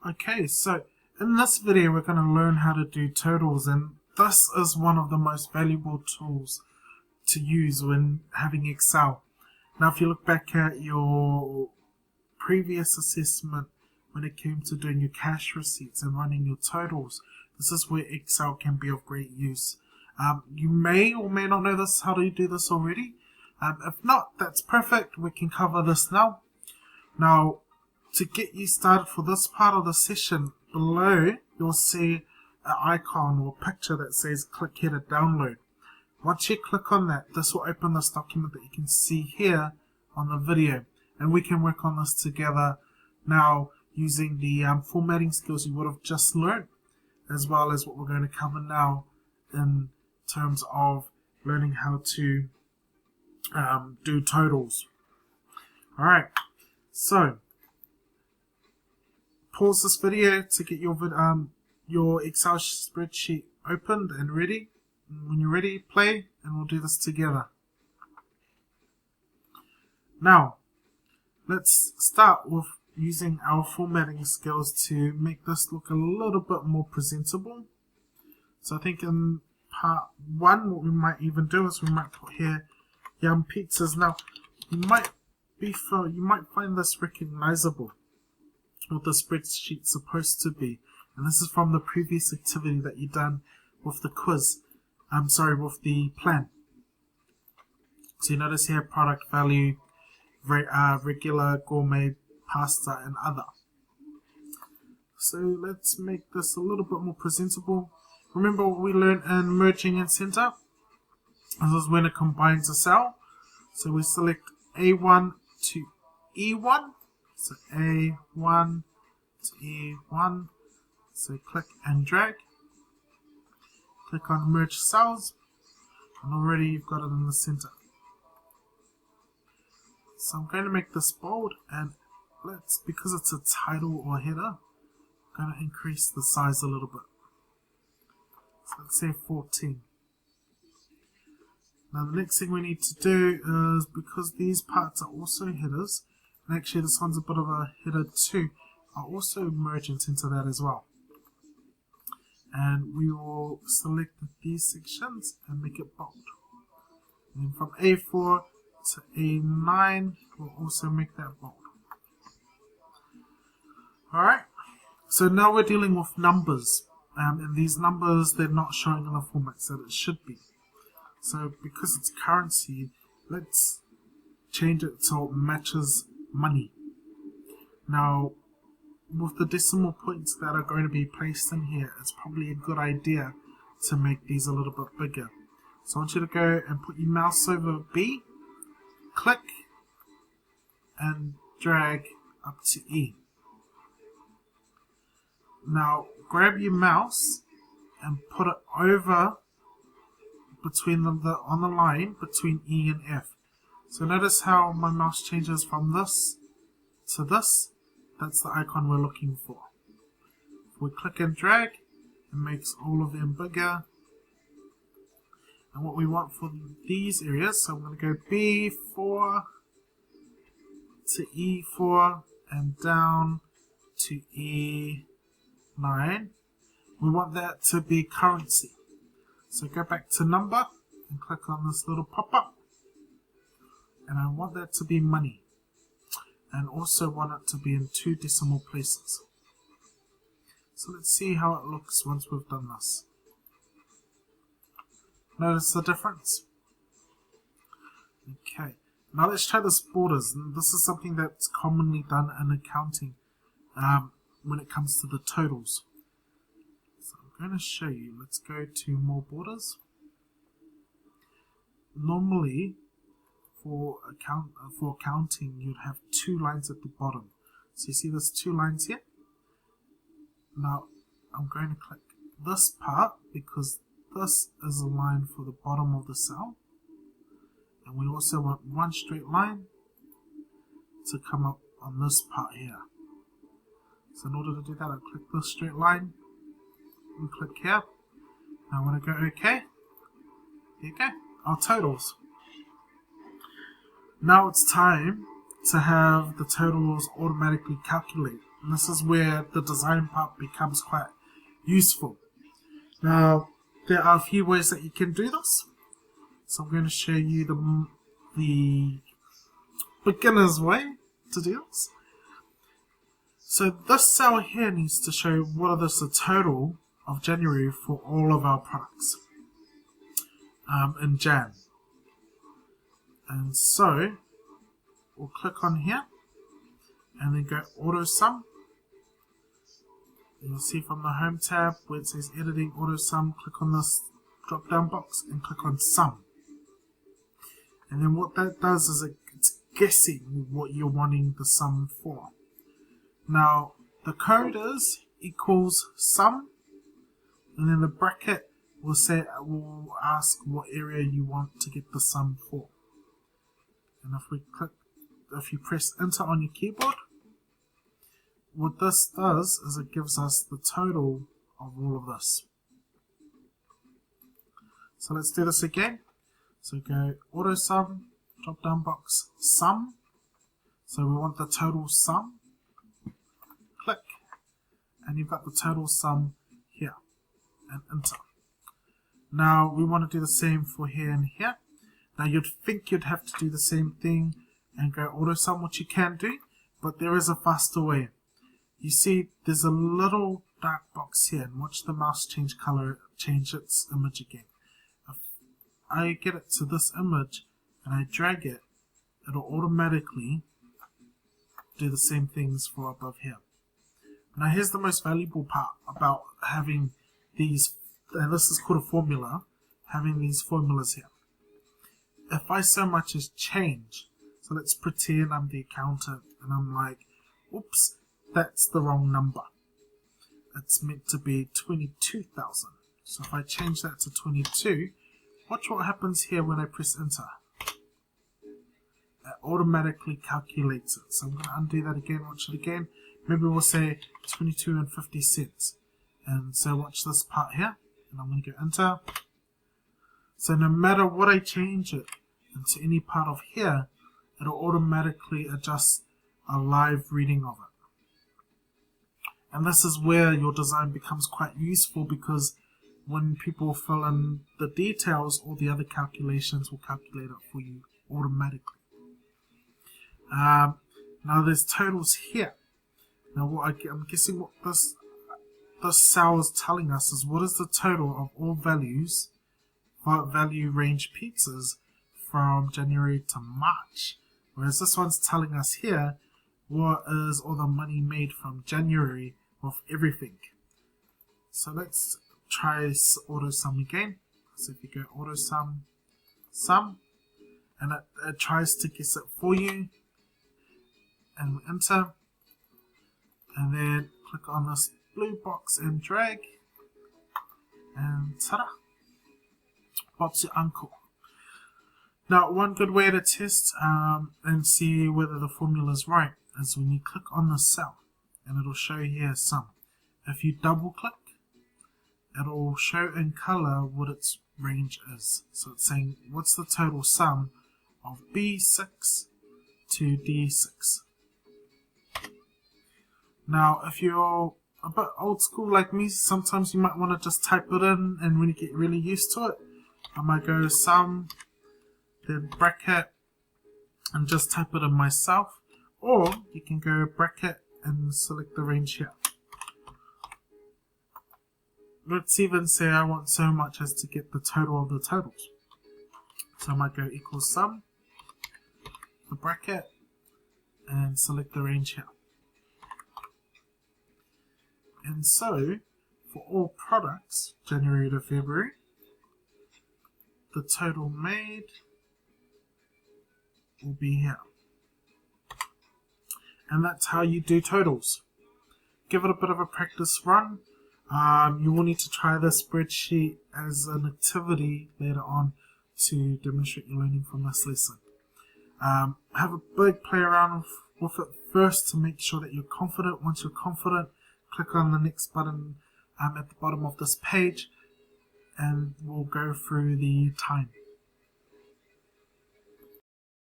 Okay, so in this video we're going to learn how to do totals, and this is one of the most valuable tools to use when having Excel. Now if you look back at your previous assessment when it came to doing your cash receipts and running your totals, this is where Excel can be of great use. You may or may not know how to do this already. If not, that's perfect. We can cover this now. Now, to get you started for this part of the session, below you'll see an icon or picture that says click here to download. Once you click on that, this will open this document that you can see here on the video, and we can work on this together now using the formatting skills you would have just learned, as well as what we're going to cover now in terms of learning how to do totals. Alright, so pause this video to get your Excel spreadsheet opened and ready. And when you're ready, play, and we'll do this together. Now, let's start with using our formatting skills to make this look a little bit more presentable. So I think in part 1, what we might even do is we might put here Yum Pizzas. Now, you might find this recognizable, what the spreadsheet's supposed to be, and this is from the previous activity that you done with the quiz. With the plan. So you notice here product value, regular, gourmet, pasta, and other. So let's make this a little bit more presentable. Remember what we learned in merging and center? This is when it combines a cell. So we select A1 to E1. So A1 to E1. So click and drag. Click on merge cells, and already you've got it in the center. So I'm going to make this bold, and because it's a title or header, I'm going to increase the size a little bit. So let's say 14. Now the next thing we need to do is, because these parts are also headers, and actually this one's a bit of a header too, I'll also merge and center that as well. And we will select these sections and make it bold. And then from A4 to A9, we'll also make that bold. Alright, so now we're dealing with numbers. And these numbers, they're not showing in the format that it should be. So because it's currency, let's change it so it matches money. Now, with the decimal points that are going to be placed in here, it's probably a good idea to make these a little bit bigger. So I want you to go and put your mouse over B, click, and drag up to E. Now grab your mouse and put it over between on the line between E and F. So notice how my mouse changes from this to this. That's the icon we're looking for. If we click and drag, it makes all of them bigger. And what we want for these areas, so I'm going to go B4 to E4 and down to E9. We want that to be currency. So go back to number and click on this little pop-up. And I want that to be money. And also want it to be in 2 decimal places. So let's see how it looks once we've done this. Notice the difference? Okay, now let's try this borders. And this is something that's commonly done in accounting when it comes to the totals. So I'm going to show you. Let's go to more borders. Normally, for accounting, you'd have 2 lines at the bottom. So you see there's 2 lines here. Now I'm going to click this part because this is a line for the bottom of the cell, and we also want 1 straight line to come up on this part here. So in order to do that, I'll click this straight line and click here. Now when I go OK, there you go, our totals. Now it's time to have the totals automatically calculate. And this is where the design part becomes quite useful. Now, there are a few ways that you can do this. So I'm going to show you the beginner's way to do this. So this cell here needs to show what is the total of January for all of our products in Jan. And so we'll click on here and then go auto sum. You'll see from the home tab where it says editing auto sum, click on this drop down box and click on sum. And then what that does is it's guessing what you're wanting the sum for. Now the code is equals sum, and then the bracket will ask what area you want to get the sum for. And if you press enter on your keyboard, what this does is it gives us the total of all of this. So let's do this again. So go auto sum, drop down box, sum. So we want the total sum. Click, and you've got the total sum here, and enter. Now we want to do the same for here and here. Now you'd think you'd have to do the same thing and go auto sum, which you can do, but there is a faster way. You see there's a little dark box here, and watch the mouse change color, change its image again. If I get it to this image and I drag it, it'll automatically do the same things for above here. Now here's the most valuable part about having these, and this is called a formula, having these formulas here. If I so much as change, so let's pretend I'm the accountant and I'm like, oops, that's the wrong number. It's meant to be 22,000. So if I change that to 22, watch what happens here when I press enter. It automatically calculates it. So I'm going to undo that again, watch it again. Maybe we'll say 22 and 50 cents. And so watch this part here, and I'm going to go enter. So no matter what I change it into any part of here, it'll automatically adjust a live reading of it. And this is where your design becomes quite useful, because when people fill in the details, all the other calculations will calculate it for you automatically. Now there's totals here. Now I'm guessing what this cell is telling us is what is the total of all values, value range pizzas from January to March. Whereas this one's telling us here what is all the money made from January of everything. So let's try auto sum again. So if you go auto sum, and it tries to guess it for you, and we enter, and then click on this blue box and drag, and ta-da! Bob's your uncle. Now, one good way to test and see whether the formula is right is when you click on the cell, and it'll show here sum. If you double click, it'll show in color what its range is. So it's saying what's the total sum of B6 to D6. Now, if you're a bit old school like me, sometimes you might want to just type it in, and when you get really used to it, I might go sum, then bracket, and just type it in myself. Or you can go bracket and select the range here. Let's even say I want so much as to get the total of the totals. So I might go equals sum, the bracket, and select the range here. And so, for all products, January to February, the total made will be here. And that's how you do totals. Give it a bit of a practice run. You will need to try this spreadsheet as an activity later on to demonstrate your learning from this lesson. Have a big play around with it first to make sure that you're confident. Once you're confident, click on the next button at the bottom of this page, and we'll go through the time.